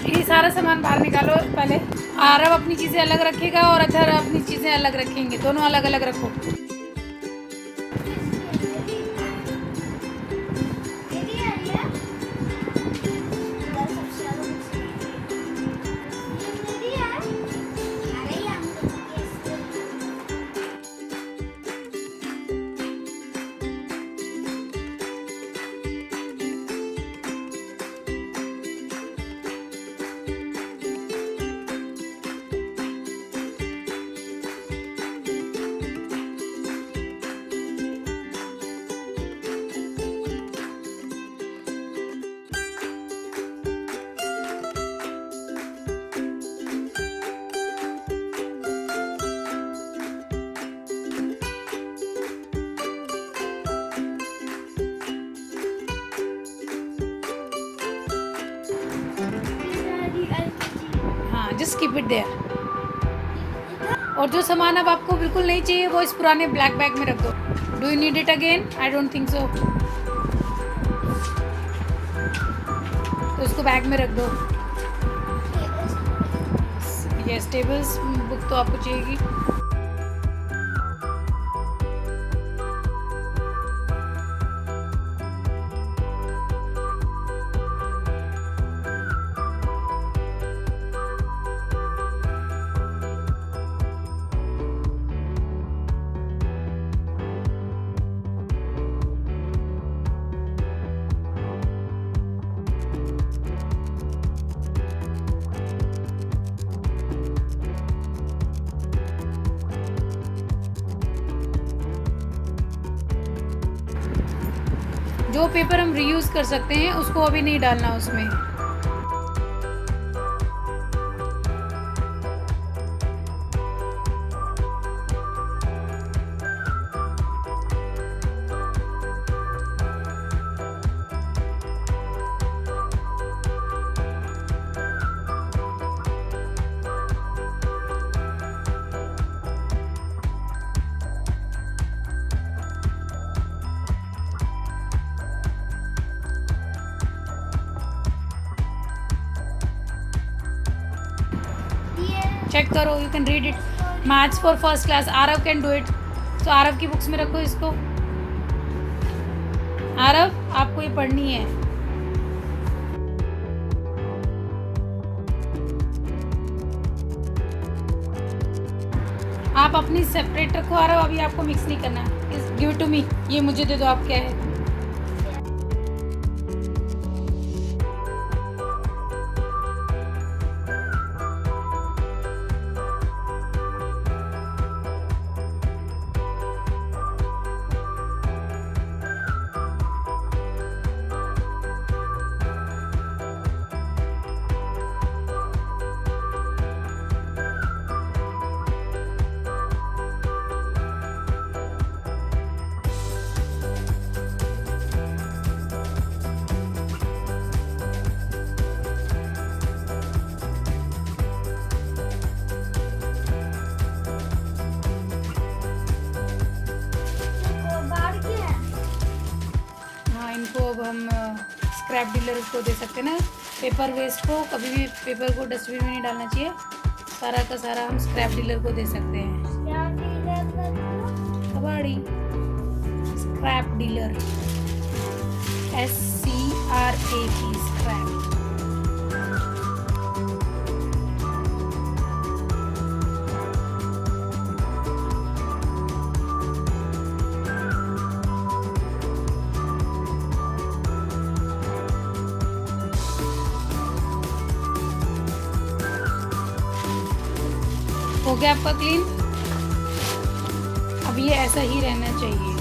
ये सारा सामान बाहर निकालो पहले। आरव अपनी चीज़ें अलग रखेगा और अथर अपनी चीज़ें अलग रखेंगे, दोनों अलग अलग रखो। हाँ, जस्ट कीप इट देयर। और जो सामान अब आपको बिल्कुल नहीं चाहिए वो इस पुराने ब्लैक बैग में रख दो। Do you need it again? I don't think so. तो इसको बैग में रख दो। यस, टेबल्स बुक तो आपको चाहिएगी। जो पेपर हम रीयूज़ कर सकते हैं उसको अभी नहीं डालना उसमें। चेक करो, you can read it. Maths for first class, Aarav can do it. तो आरव की बुक्स में रखो इसको। आरव, आपको ये पढ़नी है। आप अपनी सेपरेट रखो आरव, अभी आपको मिक्स नहीं करना। गिव इट टू मी, ये मुझे दे दो। आप क्या है? इनको अब हम स्क्रैप डीलर को दे सकते हैं ना। पेपर वेस्ट को कभी भी पेपर को डस्टबिन में नहीं डालना चाहिए, सारा का सारा हम स्क्रैप डीलर को दे सकते हैं। कबाड़ी स्क्रैप डीलर, SCRAP स्क्रैप। हो गया आपका क्लीन। अब ये ऐसा ही रहना चाहिए।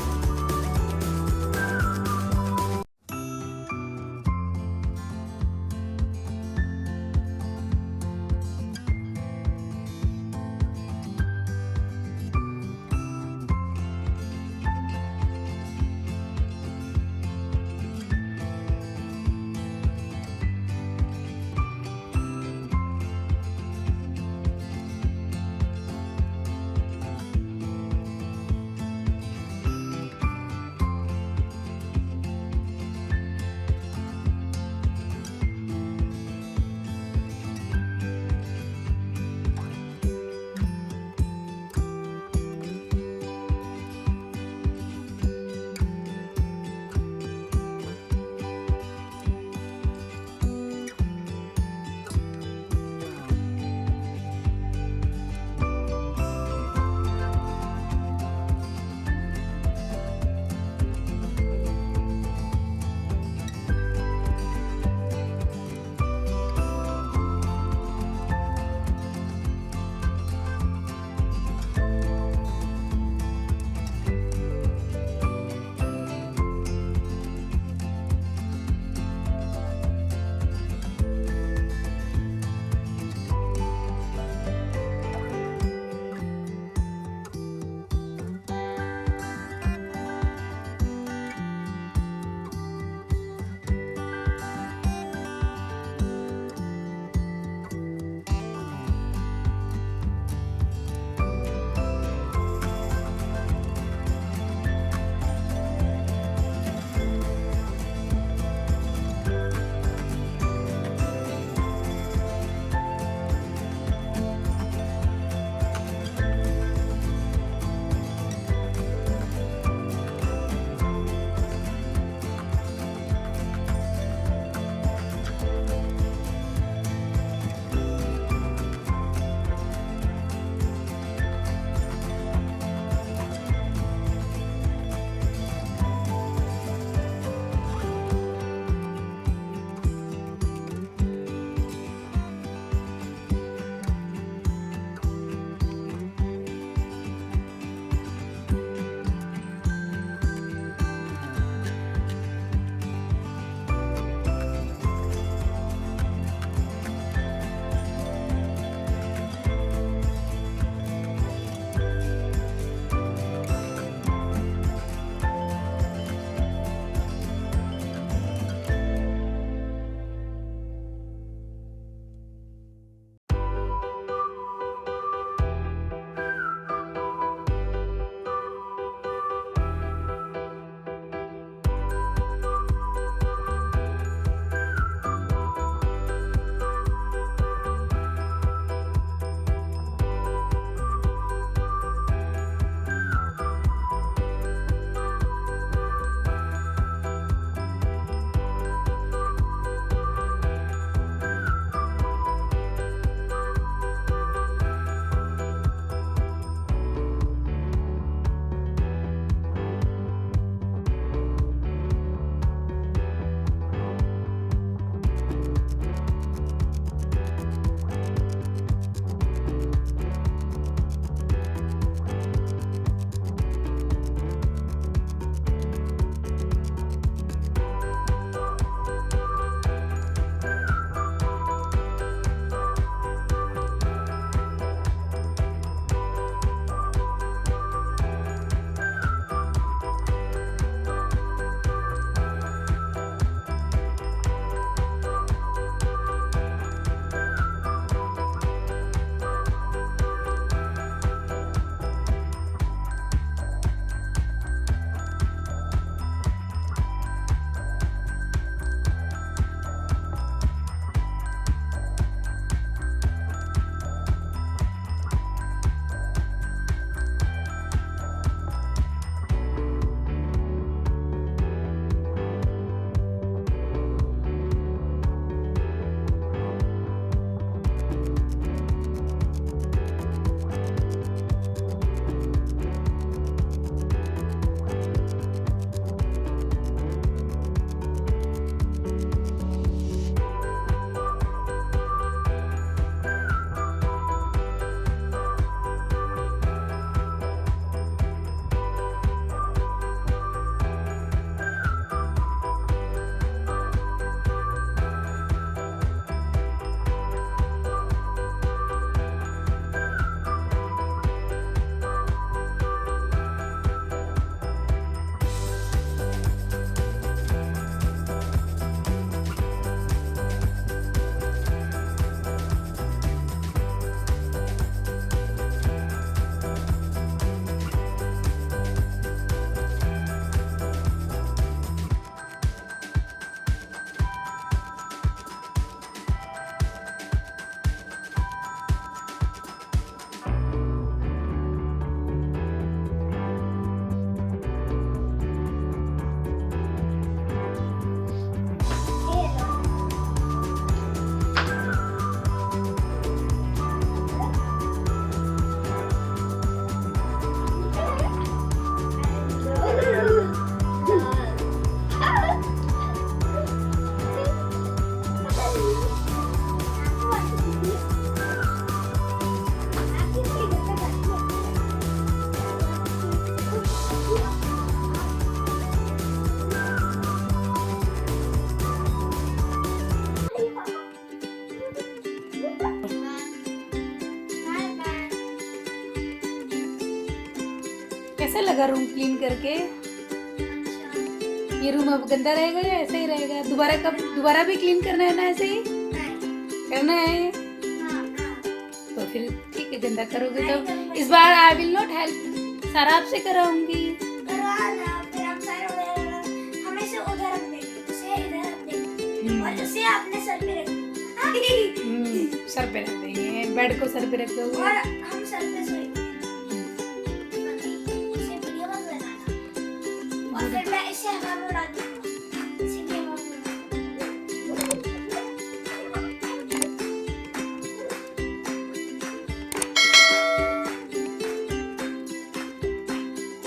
कैसा लगा रूम क्लीन करके? ये रूम अब गंदा रहेगा या ऐसे ही रहेगा? दोबारा भी क्लीन करना है ना ऐसे ही? करना है? तो फिर ठीक है, गंदा करोगे तो इस बार आई विल नॉट हेल्प, सारा आपसे कराऊंगी। सर पे रख देंगे, बेड को सर पे रख दोगे। और हम सर पे सोएंगे।